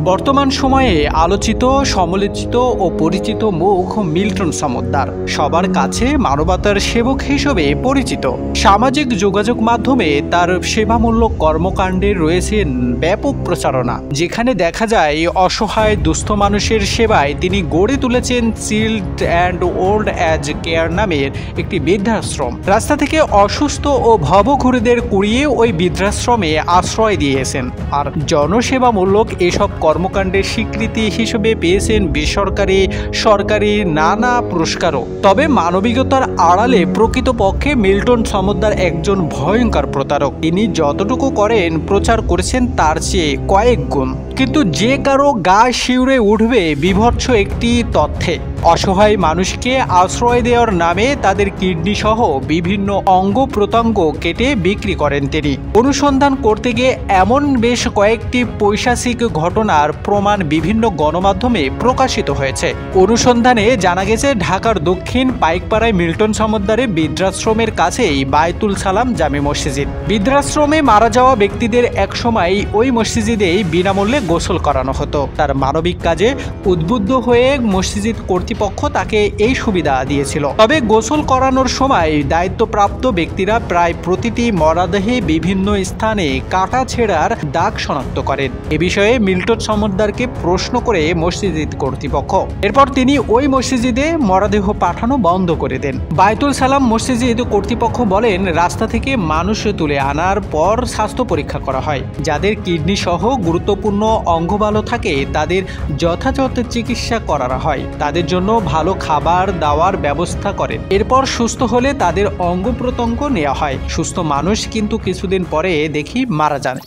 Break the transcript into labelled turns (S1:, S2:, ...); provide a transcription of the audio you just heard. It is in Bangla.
S1: বর্তমান সময়ে আলোচিত, সমালোচিত ও পরিচিত মুখ মিল্টন সমদ্দার সবার কাছে মানবতার সেবক হিসেবে পরিচিত। সামাজিক যোগাযোগ মাধ্যমে তার সেবামূলক কর্মকাণ্ডের রয়েছে ব্যাপক প্রচারণা, যেখানে দেখা যায় অসহায় দুস্থ মানুষের সেবায় তিনি গড়ে তুলেছেন child and old age care নামের একটি বৃদ্ধাশ্রম। রাস্তা থেকে অসুস্থ ও ভবঘুরেদের কুড়িয়ে ওই বৃদ্ধাশ্রমে আশ্রয় দিয়েছেন। আর জনসেবামূলক এসব কর্মকাণ্ডের স্বীকৃতি হিসেবে পেয়েছেন বেসরকারি, সরকারি নানা পুরস্কারও। তবে মানবিকতার আড়ালে প্রকৃতপক্ষে মিল্টন সমদ্দার একজন ভয়ঙ্কর প্রতারক। তিনি যতটুকু করেন, প্রচার করেছেন তার চেয়ে কয়েক গুণ। কিন্তু যে কারো গা শিউরে উঠবে বিভৎস একটি তথ্যে। অসহায় মানুষকে আশ্রয় দেওয়ার নামে তাদের কিডনি সহ বিভিন্ন অঙ্গ প্রত্যঙ্গ কেটে বিক্রি করেন তিনি। অনুসন্ধান করতে গিয়ে এমন বেশ কয়েকটি পৈশাচিক ঘটনার প্রমাণ বিভিন্ন গণমাধ্যমে প্রকাশিত হয়েছে। অনুসন্ধানে জানা গেছে, ঢাকার দক্ষিণ পাইকপাড়ায় মিল্টন সমদ্দারের বৃদ্ধাশ্রমের কাছেই বায়তুল সালাম জামে মসজিদ। বৃদ্ধাশ্রমে মারা যাওয়া ব্যক্তিদের একসময় ওই মসজিদেই বিনামূল্যে গোসল করানো হতো। তার মানবিক কাজে উদ্বুদ্ধ হয়ে মসজিদ কর্তৃপক্ষ তাকে এই সুবিধা দিয়েছিল। তবে গোসল করানোর সময় দায়িত্বপ্রাপ্ত ব্যক্তিরা প্রায় প্রতিটি মরদেহে বিভিন্ন স্থানে কাটা ছেঁড়ার দাগ শনাক্ত করেন। এ বিষয়ে মিল্টন সমদ্দারকে প্রশ্ন করে মসজিদ কর্তৃপক্ষ। এরপর তিনি ওই মসজিদে মরদেহ পাঠানো বন্ধ করে দেন। বায়তুল সালাম মসজিদ কর্তৃপক্ষ বলেন, রাস্তা থেকে মানুষ তুলে আনার পর স্বাস্থ্য পরীক্ষা করা হয়। যাদের কিডনি সহ গুরুত্বপূর্ণ অঙ্গ ভালো থাকে তাদের যথাযথ চিকিৎসা করা হয়। তাদের জন্য ভালো খাবার দাওয়ার ব্যবস্থা করেন। এরপর সুস্থ হলে তাদের অঙ্গ প্রত্যঙ্গ নেওয়া হয়। সুস্থ মানুষ কিন্তু কিছুদিন পরে দেখি মারা যান।